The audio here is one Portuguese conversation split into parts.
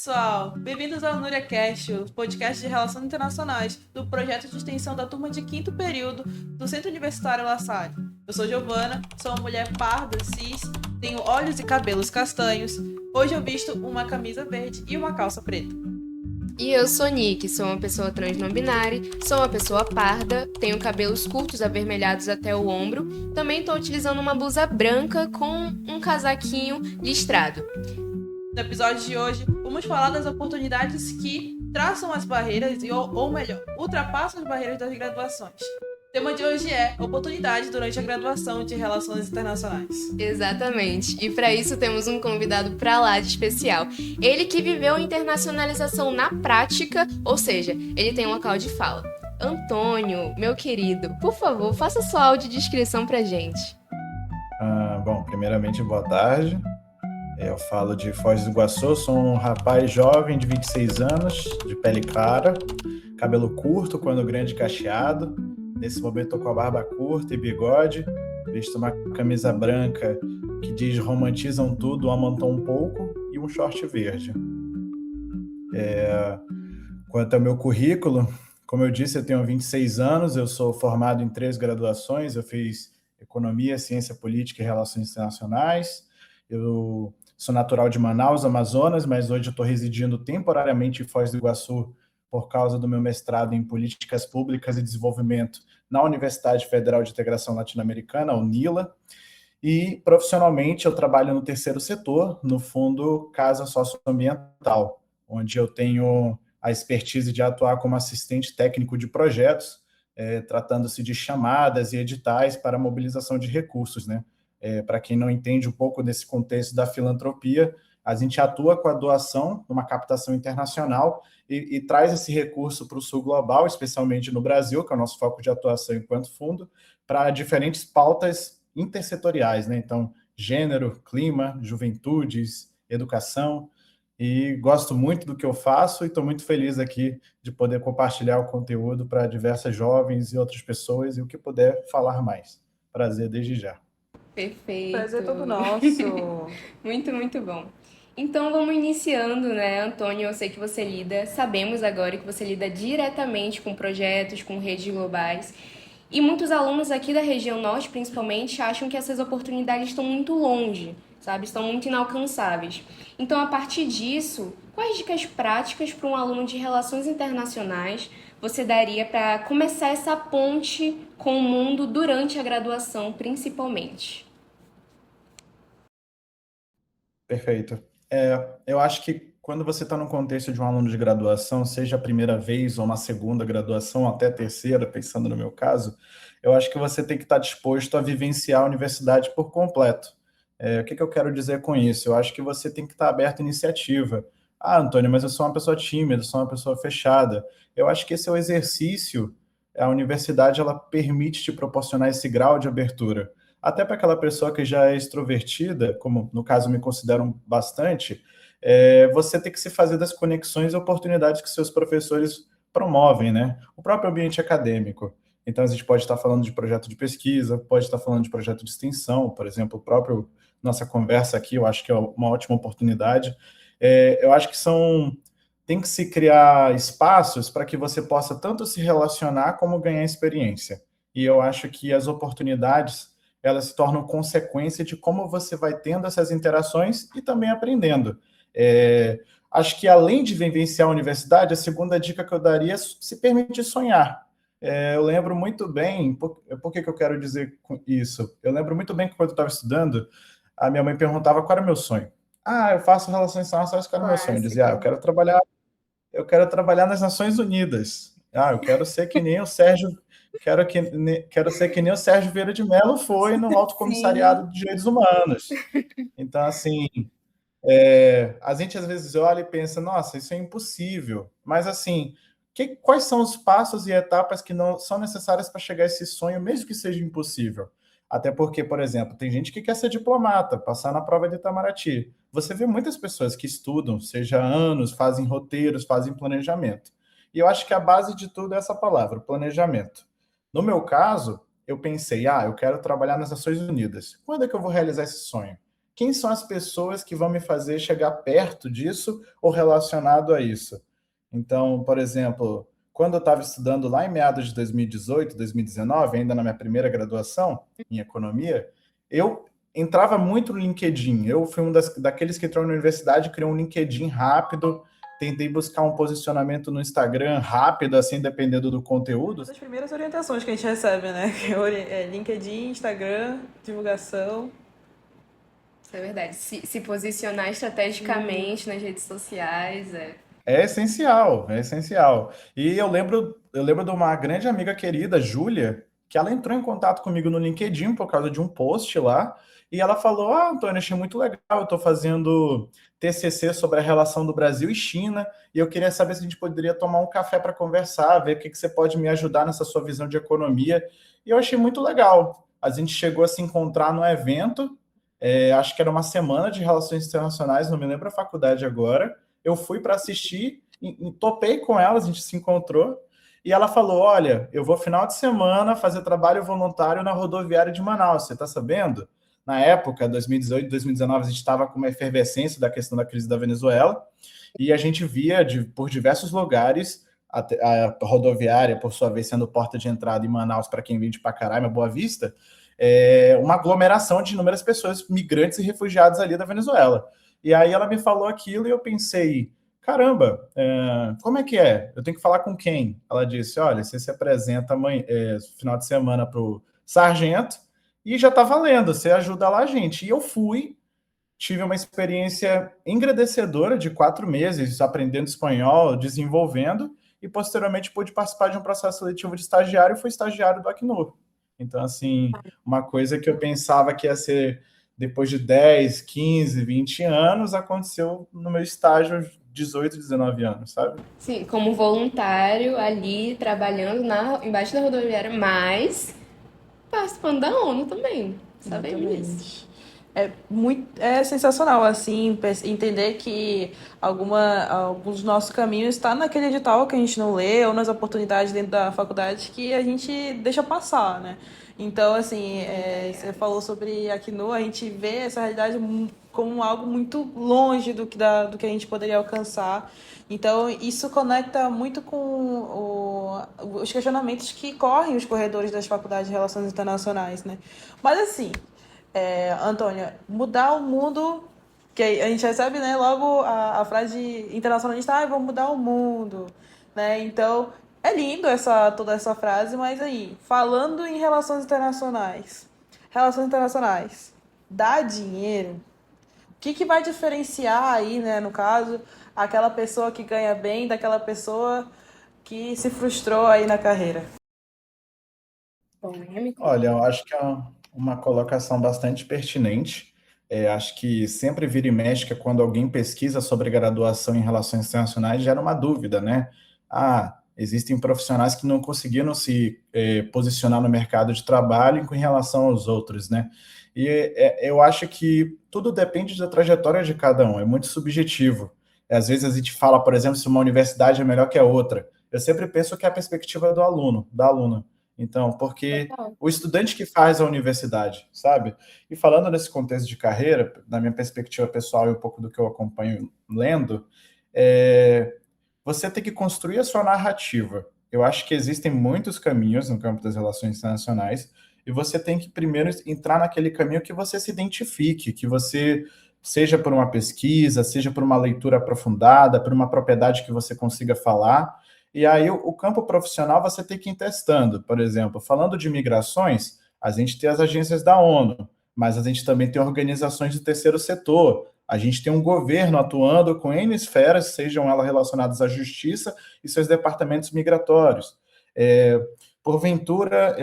pessoal! Bem-vindos ao NuriaCast, o podcast de Relações Internacionais do projeto de extensão da turma de quinto período do Centro Universitário La Salle. Eu sou Giovana, sou uma mulher parda, cis, tenho olhos e cabelos castanhos. Hoje eu visto uma camisa verde e uma calça preta. E eu sou Nick, sou uma pessoa trans não binária, sou uma pessoa parda, tenho cabelos curtos avermelhados até o ombro, também estou utilizando uma blusa branca com um casaquinho listrado. No episódio de hoje, vamos falar das oportunidades que traçam as barreiras, ou melhor, ultrapassam as barreiras das graduações. O tema de hoje é oportunidade durante a graduação de Relações Internacionais. Exatamente, e para isso temos um convidado para lá de especial. Ele que viveu a internacionalização na prática, ou seja, ele tem um local de fala. Antônio, meu querido, por favor, faça sua audiodescrição pra gente. Bom, primeiramente, boa tarde. Eu falo de Foz do Iguaçu, sou um rapaz jovem de 26 anos, de pele clara, cabelo curto, quando grande cacheado. Nesse momento estou com a barba curta e bigode, visto uma camisa branca que diz romantizam tudo, aumentou um pouco, e um short verde. Quanto ao meu currículo, como eu disse, eu tenho 26 anos, eu sou formado em 3 graduações, eu fiz Economia, Ciência Política e Relações Internacionais, eu sou natural de Manaus, Amazonas, mas hoje eu estou residindo temporariamente em Foz do Iguaçu por causa do meu mestrado em Políticas Públicas e Desenvolvimento na Universidade Federal de Integração Latino-Americana, a UNILA, e profissionalmente eu trabalho no terceiro setor, no Fundo Casa Socioambiental, onde eu tenho a expertise de atuar como assistente técnico de projetos, tratando-se de chamadas e editais para mobilização de recursos, né? Para quem não entende um pouco desse contexto da filantropia, a gente atua com a doação, uma captação internacional, e traz esse recurso para o sul global, especialmente no Brasil, que é o nosso foco de atuação enquanto fundo, para diferentes pautas intersetoriais, né? Então, gênero, clima, juventudes, educação, e gosto muito do que eu faço e estou muito feliz aqui de poder compartilhar o conteúdo para diversas jovens e outras pessoas, e o que puder falar mais. Prazer desde já. Perfeito. Prazer todo nosso. Muito bom. Então vamos iniciando, né, Antônio? Eu sei que você sabemos agora que você lida diretamente com projetos, com redes globais. E muitos alunos aqui da região norte, principalmente, acham que essas oportunidades estão muito longe, sabe? Estão muito inalcançáveis. Então, a partir disso, quais dicas práticas para um aluno de relações internacionais você daria para começar essa ponte com o mundo durante a graduação, principalmente? Perfeito. Eu acho que quando você está no contexto de um aluno de graduação, seja a primeira vez ou uma segunda graduação, até a terceira, pensando no meu caso, eu acho que você tem que estar disposto a vivenciar a universidade por completo. O que eu quero dizer com isso? Eu acho que você tem que estar aberto à iniciativa. Ah, Antônio, mas eu sou uma pessoa tímida, sou uma pessoa fechada. Eu acho que esse é o exercício. A universidade, ela permite te proporcionar esse grau de abertura. Até para aquela pessoa que já é extrovertida, como no caso me consideram bastante, você tem que se fazer das conexões e oportunidades que seus professores promovem, né? O próprio ambiente acadêmico. Então, a gente pode estar falando de projeto de pesquisa, pode estar falando de projeto de extensão, por exemplo, o próprio nossa conversa aqui, eu acho que é uma ótima oportunidade. Eu acho que tem que se criar espaços para que você possa tanto se relacionar como ganhar experiência. E eu acho que as oportunidades elas se tornam consequência de como você vai tendo essas interações e também aprendendo. Acho que, além de vivenciar a universidade, a segunda dica que eu daria é se permitir sonhar. Eu lembro muito bem, por que eu quero dizer isso? Eu lembro muito bem que, quando eu estava estudando, a minha mãe perguntava qual era o meu sonho. Eu faço relações internacionais, qual era o meu sonho? Eu dizia, eu quero trabalhar nas Nações Unidas. Eu quero ser que nem o Sérgio quero ser que nem o Sérgio Vieira de Mello foi no Alto Comissariado de Direitos Humanos. Então, assim, a gente às vezes olha e pensa, nossa, isso é impossível. Mas, assim, quais são os passos e etapas que não são necessárias para chegar a esse sonho, mesmo que seja impossível? Até porque, por exemplo, tem gente que quer ser diplomata, passar na prova de Itamaraty. Você vê muitas pessoas que estudam, seja anos, fazem roteiros, fazem planejamento. E eu acho que a base de tudo é essa palavra, planejamento. No meu caso, eu pensei, eu quero trabalhar nas Nações Unidas. Quando é que eu vou realizar esse sonho? quem são as pessoas que vão me fazer chegar perto disso ou relacionado a isso. Então, por exemplo, quando eu estava estudando lá em meados de 2018, 2019, ainda na minha primeira graduação em economia, eu entrava muito no LinkedIn. Eu fui daqueles que entrou na universidade, criou um LinkedIn rápido, tentei buscar um posicionamento no Instagram rápido, assim, dependendo do conteúdo. As primeiras orientações que a gente recebe, né? LinkedIn, Instagram, divulgação. Isso é verdade. Se posicionar estrategicamente nas redes sociais. É essencial, é essencial. E eu lembro de uma grande amiga querida, Júlia, que ela entrou em contato comigo no LinkedIn por causa de um post lá, e ela falou: Ah, Antônio, achei muito legal, eu estou fazendo TCC sobre a relação do Brasil e China, e eu queria saber se a gente poderia tomar um café para conversar, ver o que você pode me ajudar nessa sua visão de economia. E eu achei muito legal. A gente chegou a se encontrar no evento, acho que era uma semana de relações internacionais, não me lembro a faculdade agora. Eu fui para assistir, topei com ela, a gente se encontrou, e ela falou: Olha, eu vou final de semana fazer trabalho voluntário na rodoviária de Manaus, você está sabendo? Na época, 2018, 2019, a gente estava com uma efervescência da questão da crise da Venezuela, e a gente via por diversos lugares a rodoviária, por sua vez, sendo porta de entrada em Manaus para quem vem de Pacaraima, Boa Vista, uma aglomeração de inúmeras pessoas, migrantes e refugiados ali da Venezuela. E aí ela me falou aquilo e eu pensei: caramba, como é que é? Eu tenho que falar com quem? Ela disse: olha, você se apresenta amanhã, final de semana para o sargento e já está valendo, você ajuda lá a gente. E eu fui, tive uma experiência engrandecedora de 4 meses, aprendendo espanhol, desenvolvendo, e posteriormente pude participar de um processo seletivo de estagiário e fui estagiário do Acnur. Então, assim, uma coisa que eu pensava que ia ser depois de 10, 15, 20 anos, aconteceu no meu estágio 18, 19 anos, sabe? Sim, como voluntário ali, trabalhando embaixo da rodoviária, mas participando da ONU também. Sabemos disso. É sensacional, assim, entender que alguns dos nossos caminhos está naquele edital que a gente não lê, ou nas oportunidades dentro da faculdade que a gente deixa passar, né? Então, assim, você falou sobre a Acnur, a gente vê essa realidade como algo muito longe do que a gente poderia alcançar. Então, isso conecta muito com os questionamentos que correm os corredores das faculdades de Relações Internacionais, né? Mas, assim, Antônia, mudar o mundo, que a gente recebe, né, logo a frase internacionalista: vamos mudar o mundo, né? Então, é lindo toda essa frase, mas aí, falando em relações internacionais, dá dinheiro? O que vai diferenciar aí, né, no caso, aquela pessoa que ganha bem daquela pessoa que se frustrou aí na carreira? Olha, eu acho que é uma colocação bastante pertinente. Acho que sempre vira e mexe que quando alguém pesquisa sobre graduação em relações internacionais, gera uma dúvida, né? Existem profissionais que não conseguiram se posicionar no mercado de trabalho em relação aos outros, né? E eu acho que tudo depende da trajetória de cada um, é muito subjetivo. Às vezes a gente fala, por exemplo, se uma universidade é melhor que a outra. Eu sempre penso que é a perspectiva do aluno, da aluna. Então, porque o estudante que faz a universidade, sabe? E falando nesse contexto de carreira, na minha perspectiva pessoal e um pouco do que eu acompanho lendo, você tem que construir a sua narrativa. Eu acho que existem muitos caminhos no campo das relações internacionais e você tem que primeiro entrar naquele caminho que você se identifique, que você, seja por uma pesquisa, seja por uma leitura aprofundada, por uma propriedade que você consiga falar. E aí o campo profissional você tem que ir testando. Por exemplo, falando de migrações, a gente tem as agências da ONU, mas a gente também tem organizações do terceiro setor. A gente tem um governo atuando com N esferas, sejam elas relacionadas à justiça e seus departamentos migratórios. Porventura,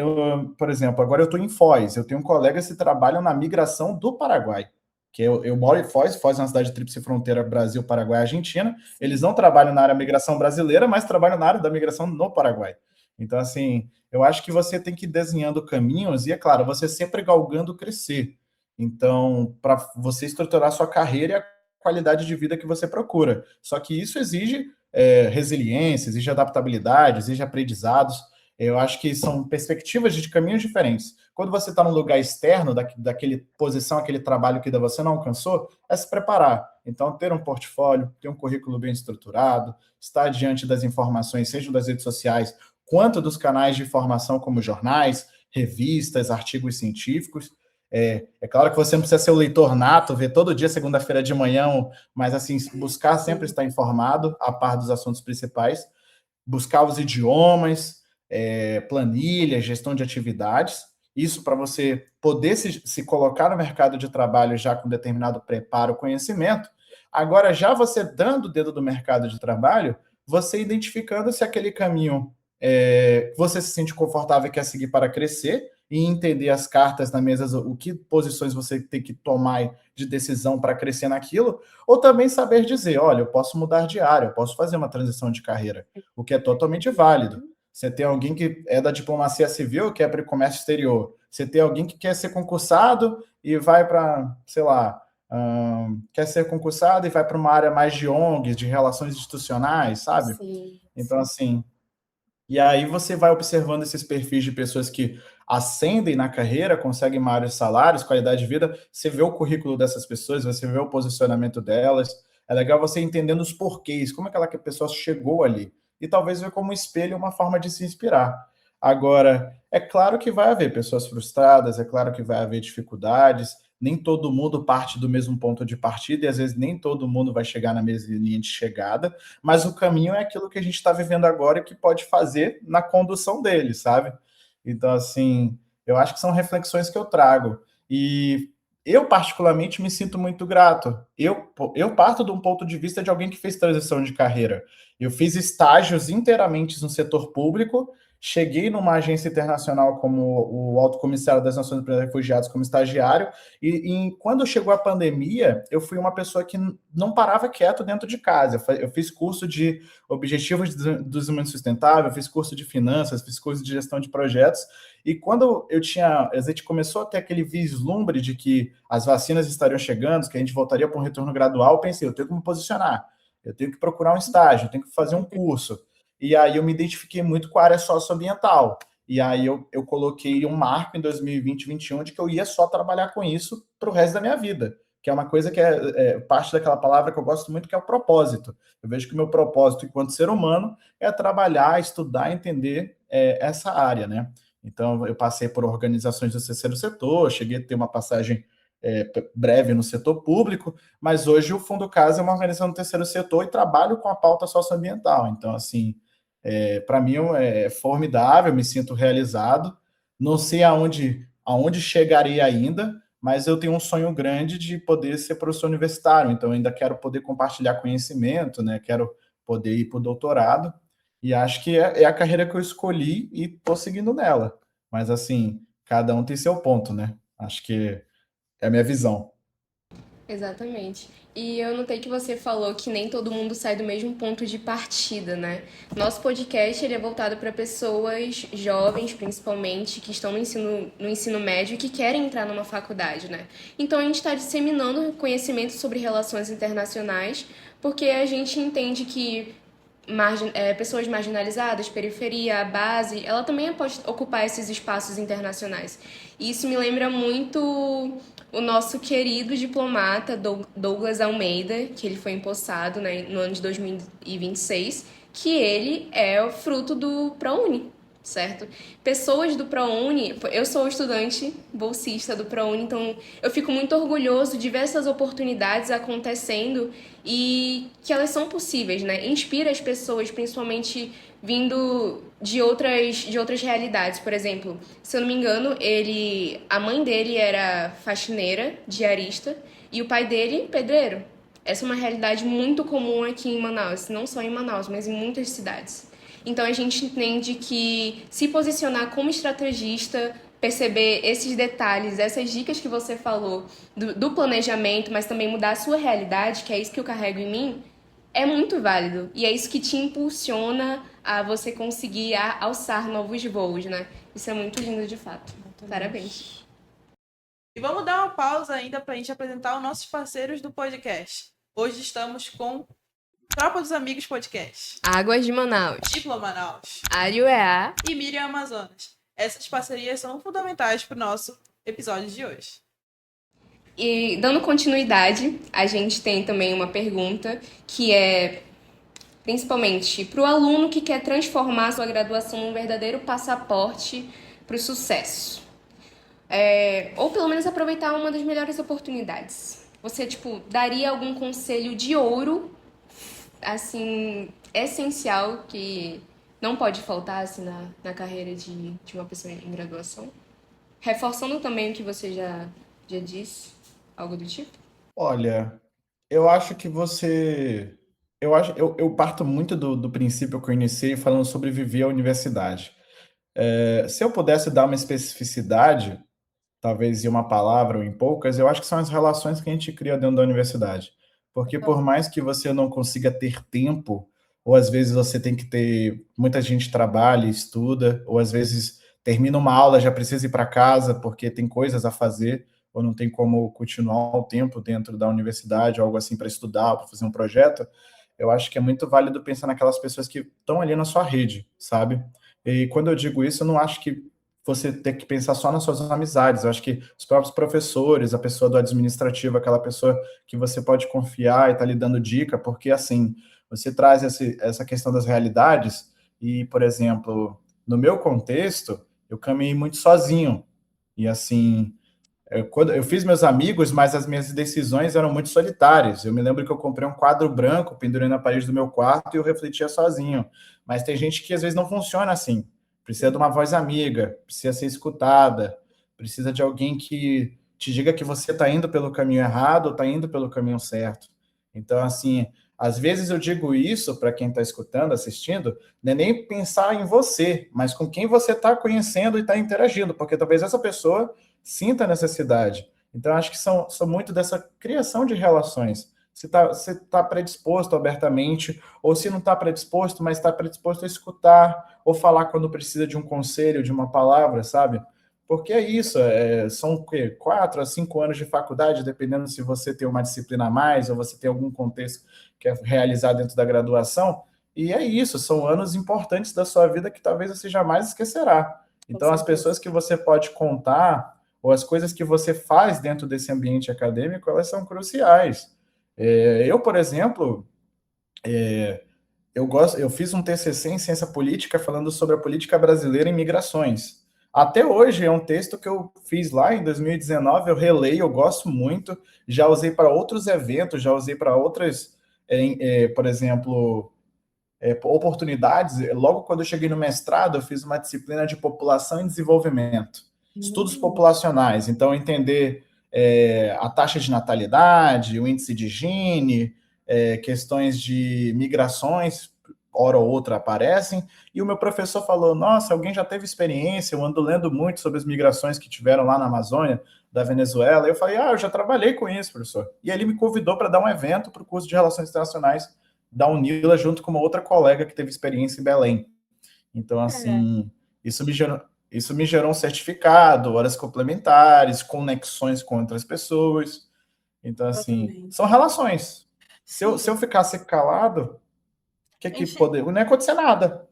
por exemplo, agora eu estou em Foz, eu tenho colegas que trabalham na migração do Paraguai, que eu moro em Foz é uma cidade de tríplice fronteira Brasil, Paraguai e Argentina. Eles não trabalham na área da migração brasileira, mas trabalham na área da migração no Paraguai. Então, assim, eu acho que você tem que ir desenhando caminhos e, é claro, você sempre galgando crescer. Então, para você estruturar a sua carreira e a qualidade de vida que você procura. Só que isso exige resiliência, exige adaptabilidade, exige aprendizados. Eu acho que são perspectivas de caminhos diferentes. Quando você está num lugar externo, daquele posição, aquele trabalho que você não alcançou, é se preparar. Então, ter um portfólio, ter um currículo bem estruturado, estar diante das informações, seja das redes sociais, quanto dos canais de informação, como jornais, revistas, artigos científicos. É claro que você não precisa ser o leitor nato, ver todo dia, segunda-feira de manhã, mas assim, buscar sempre estar informado, a par dos assuntos principais, buscar os idiomas, planilha, gestão de atividades, isso para você poder se colocar no mercado de trabalho já com determinado preparo, conhecimento. Agora, já você dando o dedo do mercado de trabalho, você identificando se aquele caminho você se sente confortável e quer seguir para crescer, e entender as cartas na mesa, o que posições você tem que tomar de decisão para crescer naquilo, ou também saber dizer, olha, eu posso mudar de área, eu posso fazer uma transição de carreira, o que é totalmente válido. Você tem alguém que é da diplomacia civil, que é para o comércio exterior. Você tem alguém que quer ser concursado e vai para, sei lá, quer ser concursado e vai para uma área mais de ONGs, de relações institucionais, sabe? Sim, então, assim, e aí você vai observando esses perfis de pessoas que ascendem na carreira, conseguem maiores salários, qualidade de vida, você vê o currículo dessas pessoas, você vê o posicionamento delas, é legal você entendendo os porquês, como aquela pessoa chegou ali, e talvez ver como um espelho uma forma de se inspirar. Agora, é claro que vai haver pessoas frustradas, é claro que vai haver dificuldades, nem todo mundo parte do mesmo ponto de partida, e às vezes nem todo mundo vai chegar na mesma linha de chegada, mas o caminho é aquilo que a gente está vivendo agora e que pode fazer na condução dele, sabe? Então, assim, eu acho que são reflexões que eu trago. E eu, particularmente, me sinto muito grato. Eu parto de um ponto de vista de alguém que fez transição de carreira. Eu fiz estágios inteiramente no setor público, cheguei numa agência internacional como o Alto Comissário das Nações Unidas para Refugiados como estagiário, e quando chegou a pandemia, eu fui uma pessoa que não parava quieto dentro de casa. Eu fiz curso de Objetivos do Desenvolvimento Sustentável, fiz curso de finanças, fiz curso de gestão de projetos, e quando a gente começou a ter aquele vislumbre de que as vacinas estariam chegando, que a gente voltaria para um retorno gradual, eu pensei, eu tenho que me posicionar, eu tenho que procurar um estágio, eu tenho que fazer um curso. E aí eu me identifiquei muito com a área socioambiental. E aí eu coloquei um marco em 2020, 2021 de que eu ia só trabalhar com isso para o resto da minha vida, que é uma coisa que é parte daquela palavra que eu gosto muito, que é o propósito. Eu vejo que o meu propósito enquanto ser humano é trabalhar, estudar, entender essa área, né? Então, eu passei por organizações do terceiro setor, cheguei a ter uma passagem breve no setor público, mas hoje o Fundo Casa é uma organização do terceiro setor e trabalho com a pauta socioambiental. Então, assim, para mim é formidável, me sinto realizado. Não sei aonde chegarei ainda, mas eu tenho um sonho grande de poder ser professor universitário, então eu ainda quero poder compartilhar conhecimento, né? Quero poder ir para o doutorado, e acho que é a carreira que eu escolhi e estou seguindo nela. Mas, assim, cada um tem seu ponto, né? Acho que é a minha visão. exatamente. E eu notei que você falou que nem todo mundo sai do mesmo ponto de partida, né? Nosso podcast ele é voltado para pessoas jovens, principalmente, que estão no ensino médio e que querem entrar numa faculdade, né? Então a gente está disseminando conhecimento sobre relações internacionais, porque a gente entende que pessoas marginalizadas, periferia, a base, ela também pode ocupar esses espaços internacionais. E isso me lembra muito o nosso querido diplomata Douglas Almeida, que ele foi empossado, né, no ano de 2026, que ele é o fruto do ProUni, certo? Pessoas do ProUni, eu sou estudante bolsista do ProUni, então eu fico muito orgulhoso de ver essas oportunidades acontecendo e que elas são possíveis, né? Inspira as pessoas, principalmente vindo de outras realidades. Por exemplo, se eu não me engano, a mãe dele era faxineira, diarista, e o pai dele, pedreiro. Essa é uma realidade muito comum aqui em Manaus, não só em Manaus, mas em muitas cidades. Então a gente entende que se posicionar como estrategista, perceber esses detalhes, essas dicas que você falou do planejamento, mas também mudar a sua realidade, que é isso que eu carrego em mim, é muito válido. E é isso que te impulsiona a você conseguir alçar novos voos, né? Isso é muito lindo de fato. Parabéns. E vamos dar uma pausa ainda para a gente apresentar os nossos parceiros do podcast. Hoje estamos com Tropa dos Amigos Podcast, Águas de Manaus. Diplo Manaus Ário é a. e Miriam Amazonas. Essas parcerias são fundamentais para o nosso episódio de hoje. E dando continuidade, a gente tem também uma pergunta que é principalmente para o aluno que quer transformar sua graduação num verdadeiro passaporte para o sucesso. Ou pelo menos aproveitar uma das melhores oportunidades. Você, daria algum conselho de ouro, assim, essencial, que não pode faltar, assim, na carreira de uma pessoa em graduação? Reforçando também o que você já disse, algo do tipo? Olha, eu acho que você. Eu parto muito do princípio que eu iniciei falando sobre viver a universidade. Se eu pudesse dar uma especificidade, talvez em uma palavra ou em poucas, eu acho que são as relações que a gente cria dentro da universidade. Porque por mais que você não consiga ter tempo, ou às vezes você tem que ter, muita gente trabalha e estuda, ou às vezes termina uma aula, já precisa ir para casa porque tem coisas a fazer, ou não tem como continuar o tempo dentro da universidade, algo assim para estudar, para fazer um projeto, eu acho que é muito válido pensar naquelas pessoas que estão ali na sua rede, sabe? E quando eu digo isso, eu não acho que você ter que pensar só nas suas amizades. Eu acho que os próprios professores, a pessoa do administrativo, aquela pessoa que você pode confiar e tá lhe dando dica, porque assim, você traz essa questão das realidades e, por exemplo, no meu contexto, eu caminhei muito sozinho. E assim, quando eu fiz meus amigos, mas as minhas decisões eram muito solitárias. Eu me lembro que eu comprei um quadro branco, pendurei na parede do meu quarto e eu refletia sozinho. Mas tem gente que às vezes não funciona assim. Precisa de uma voz amiga, precisa ser escutada, precisa de alguém que te diga que você está indo pelo caminho errado ou está indo pelo caminho certo. Então, assim, às vezes eu digo isso para quem está escutando, assistindo, não é nem pensar em você, mas com quem você está conhecendo e está interagindo, porque talvez essa pessoa sinta a necessidade. Então, acho que são muito dessa criação de relações. Se você está predisposto abertamente, ou se não está predisposto, mas está predisposto a escutar, ou falar quando precisa de um conselho, de uma palavra, sabe? Porque é isso, são o quê? 4 a 5 anos de faculdade, dependendo se você tem uma disciplina a mais, ou você tem algum contexto que é realizado dentro da graduação, e é isso, são anos importantes da sua vida que talvez você jamais esquecerá. Então, as pessoas que você pode contar, ou as coisas que você faz dentro desse ambiente acadêmico, elas são cruciais. Eu, por exemplo, eu fiz um TCC em ciência política falando sobre a política brasileira em migrações. Até hoje é um texto que eu fiz lá em 2019, eu releio, eu gosto muito, já usei para outros eventos, já usei para outras, por exemplo, oportunidades. Logo quando eu cheguei no mestrado, eu fiz uma disciplina de população e desenvolvimento, estudos populacionais. Então, entender a taxa de natalidade, o índice de Gini, questões de migrações, hora ou outra aparecem, e o meu professor falou, nossa, alguém já teve experiência, eu ando lendo muito sobre as migrações que tiveram lá na Amazônia, da Venezuela, eu falei, eu já trabalhei com isso, professor. E ele me convidou para dar um evento para o curso de Relações Internacionais da UNILA, junto com uma outra colega que teve experiência em Belém. Então, assim, isso me gerou um certificado, horas complementares, conexões com outras pessoas. Então, assim, são relações. Se eu ficasse calado, não ia acontecer nada.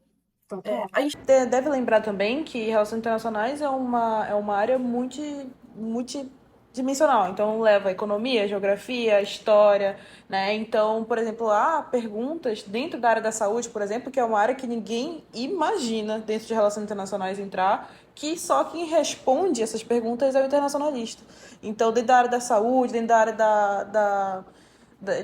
A gente deve lembrar também que relações internacionais é uma área multidimensional. Então, leva economia, geografia, história, né? Então, por exemplo, há perguntas dentro da área da saúde, por exemplo, que é uma área que ninguém imagina dentro de relações internacionais entrar, que só quem responde essas perguntas é o internacionalista. Então, dentro da área da saúde, dentro da área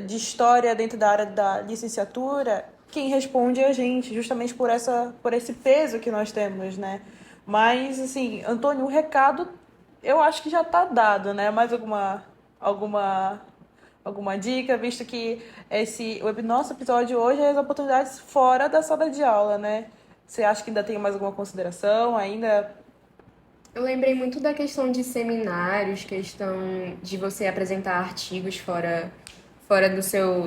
de história, dentro da área da licenciatura, quem responde é a gente, justamente por esse peso que nós temos, né? Mas, assim, Antônio, o recado eu acho que já está dado, né? Mais alguma dica, visto que o nosso episódio hoje é as oportunidades fora da sala de aula, né? Você acha que ainda tem mais alguma consideração? Eu lembrei muito da questão de seminários, questão de você apresentar artigos fora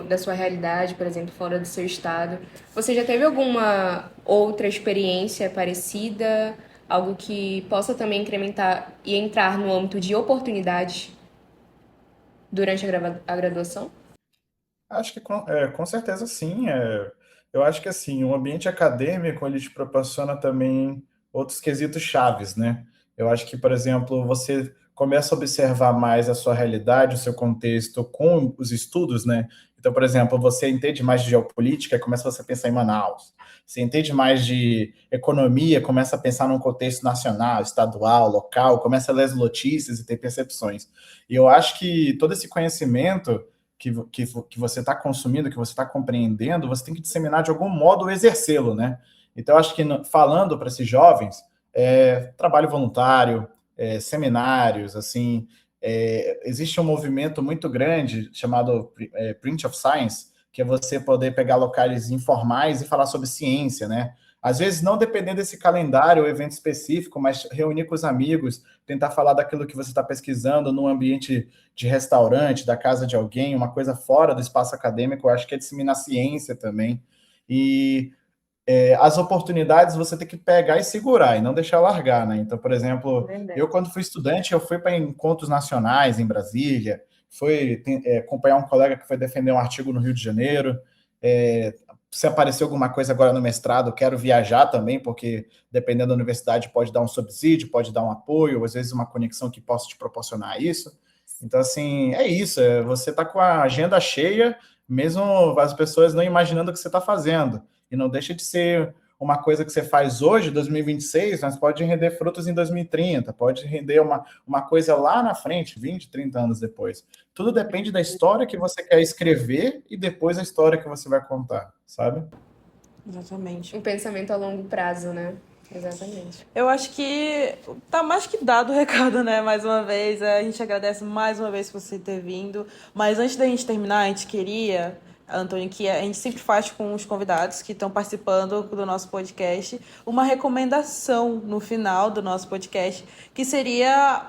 da sua realidade, por exemplo, fora do seu estado. Você já teve alguma outra experiência parecida? Algo que possa também incrementar e entrar no âmbito de oportunidades durante a graduação? Acho que com certeza sim. Eu acho que assim, o ambiente acadêmico ele te proporciona também outros quesitos chaves, né? Eu acho que, por exemplo, você começa a observar mais a sua realidade, o seu contexto com os estudos, né? Então, por exemplo, você entende mais de geopolítica, começa você a pensar em Manaus. Você entende mais de economia, começa a pensar num contexto nacional, estadual, local, começa a ler as notícias e ter percepções. E eu acho que todo esse conhecimento que você está consumindo, que você está compreendendo, você tem que disseminar de algum modo ou exercê-lo, né? Então, eu acho que falando para esses jovens, trabalho voluntário, seminários, assim, existe um movimento muito grande chamado Print of Science, que é você poder pegar locais informais e falar sobre ciência, né? Às vezes, não dependendo desse calendário ou evento específico, mas reunir com os amigos, tentar falar daquilo que você está pesquisando num ambiente de restaurante, da casa de alguém, uma coisa fora do espaço acadêmico, eu acho que é disseminar ciência também. E as oportunidades você tem que pegar e segurar, e não deixar largar, né? Então, por exemplo, eu Verdade. quando fui estudante, eu fui para encontros nacionais em Brasília, fui acompanhar um colega que foi defender um artigo no Rio de Janeiro, se aparecer alguma coisa agora no mestrado, quero viajar também, porque dependendo da universidade pode dar um subsídio, pode dar um apoio, às vezes uma conexão que possa te proporcionar isso. Então, assim, é isso, você está com a agenda cheia, mesmo as pessoas não imaginando o que você está fazendo. E não deixa de ser uma coisa que você faz hoje, 2026, mas pode render frutos em 2030, pode render uma coisa lá na frente, 20, 30 anos depois. Tudo depende da história que você quer escrever e depois a história que você vai contar, sabe? Exatamente. Um pensamento a longo prazo, né? Exatamente. Eu acho que tá mais que dado o recado, né? Mais uma vez, a gente agradece mais uma vez por você ter vindo. Mas antes da gente terminar, a gente queria, Antônio, que a gente sempre faz com os convidados que estão participando do nosso podcast, uma recomendação no final do nosso podcast, que seria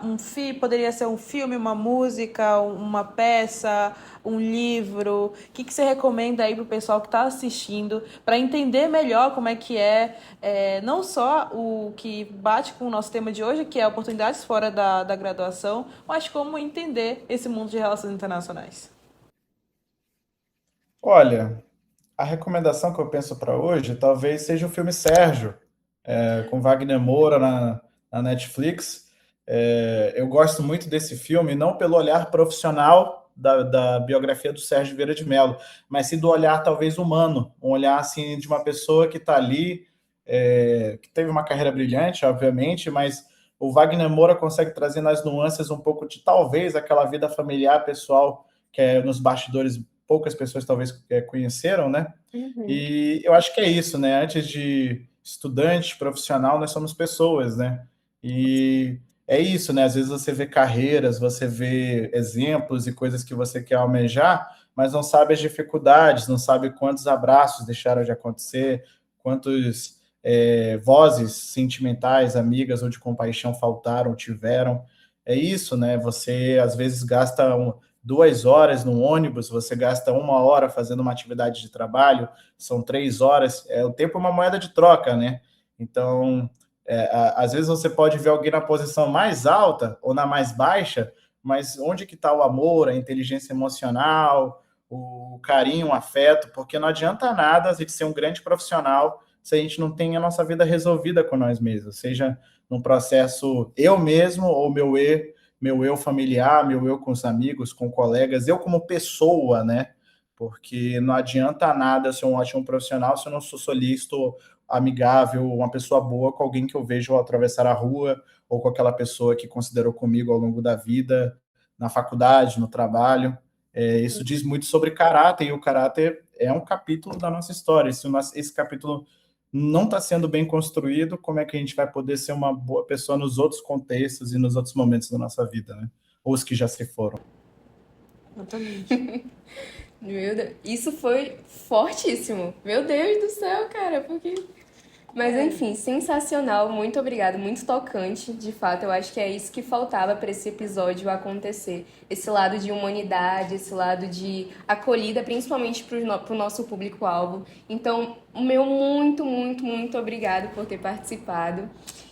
poderia ser um filme, uma música, uma peça, um livro. O que você recomenda aí pro pessoal que está assistindo para entender melhor como é que não só o que bate com o nosso tema de hoje, que é oportunidades fora da graduação, mas como entender esse mundo de relações internacionais. Olha, a recomendação que eu penso para hoje talvez seja o filme Sérgio, com Wagner Moura na Netflix. Eu gosto muito desse filme, não pelo olhar profissional da biografia do Sérgio Vieira de Mello, mas sim do olhar talvez humano, um olhar assim de uma pessoa que está ali, que teve uma carreira brilhante, obviamente, mas o Wagner Moura consegue trazer nas nuances um pouco de talvez aquela vida familiar, pessoal, que nos bastidores poucas pessoas talvez conheceram, né? Uhum. E eu acho que é isso, né? Antes de estudante, profissional, nós somos pessoas, né? E é isso, né? Às vezes você vê carreiras, você vê exemplos e coisas que você quer almejar, mas não sabe as dificuldades, não sabe quantos abraços deixaram de acontecer, quantos vozes sentimentais, amigas ou de compaixão faltaram, tiveram. É isso, né? Você às vezes gasta 2 horas no ônibus, você gasta 1 hora fazendo uma atividade de trabalho, são 3 horas, o tempo é uma moeda de troca, né? Então, às vezes você pode ver alguém na posição mais alta ou na mais baixa, mas onde que está o amor, a inteligência emocional, o carinho, o afeto? Porque não adianta nada a gente ser um grande profissional se a gente não tem a nossa vida resolvida com nós mesmos, seja num processo eu mesmo ou meu eu familiar, meu eu com os amigos, com colegas, eu como pessoa, né? Porque não adianta nada ser um ótimo profissional se eu não sou solícito, amigável, uma pessoa boa com alguém que eu vejo ao atravessar a rua ou com aquela pessoa que considerou comigo ao longo da vida, na faculdade, no trabalho. Isso diz muito sobre caráter, e o caráter é um capítulo da nossa história. Se esse capítulo não está sendo bem construído, como é que a gente vai poder ser uma boa pessoa nos outros contextos e nos outros momentos da nossa vida, né? Ou os que já se foram. Exatamente. Meu Deus, isso foi fortíssimo. Meu Deus do céu, cara, porque... Mas enfim, sensacional, muito obrigada, muito tocante, de fato, eu acho que é isso que faltava para esse episódio acontecer. Esse lado de humanidade, esse lado de acolhida, principalmente para o nosso público-alvo. Então, o meu muito, muito, muito obrigado por ter participado.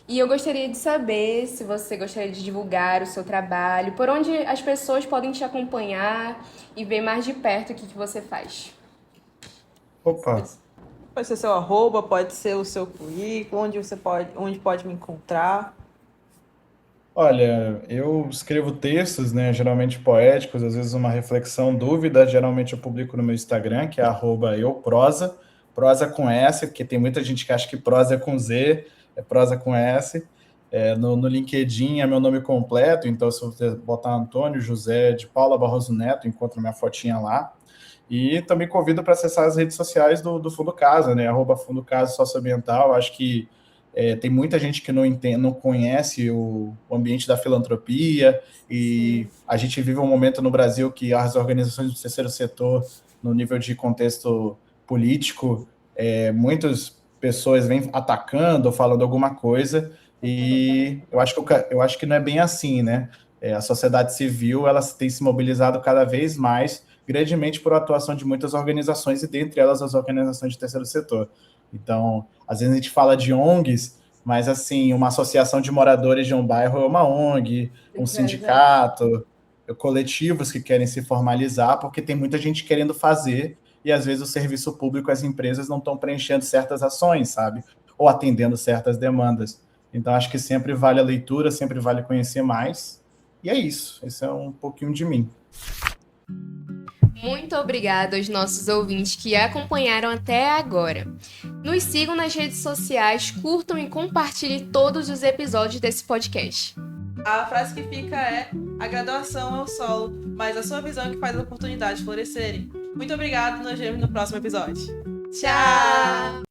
E eu gostaria de saber se você gostaria de divulgar o seu trabalho, por onde as pessoas podem te acompanhar e ver mais de perto o que você faz. Opa, Pode ser seu arroba, pode ser o seu currículo, onde pode me encontrar. olha, eu escrevo textos, né, geralmente poéticos, às vezes uma reflexão, dúvida, geralmente eu publico no meu Instagram, que é @euprosa, prosa com S, porque tem muita gente que acha que prosa é com Z, é prosa com S. No LinkedIn é meu nome completo, então se você botar Antônio José de Paula Barroso Neto, encontra minha fotinha lá. E também convido para acessar as redes sociais do Fundo Casa, né? @Fundo Casa Socioambiental. Acho que tem muita gente que não conhece o ambiente da filantropia, e a gente vive um momento no Brasil que as organizações do terceiro setor, no nível de contexto político, muitas pessoas vêm atacando ou falando alguma coisa, e eu acho que não é bem assim, né? A sociedade civil ela tem se mobilizado cada vez mais, grandemente por atuação de muitas organizações, e dentre elas as organizações de terceiro setor. Então, às vezes a gente fala de ONGs, mas assim, uma associação de moradores de um bairro é uma ONG, um sindicato, coletivos que querem se formalizar, porque tem muita gente querendo fazer, e às vezes o serviço público, as empresas não estão preenchendo certas ações, sabe? Ou atendendo certas demandas. Então, acho que sempre vale a leitura, sempre vale conhecer mais. E é isso. Esse é um pouquinho de mim. Muito obrigada aos nossos ouvintes que acompanharam até agora. Nos sigam nas redes sociais, curtam e compartilhem todos os episódios desse podcast. A frase que fica é: a graduação é o solo, mas a sua visão é que faz as oportunidades florescerem. Muito obrigado, nos vemos no próximo episódio. Tchau!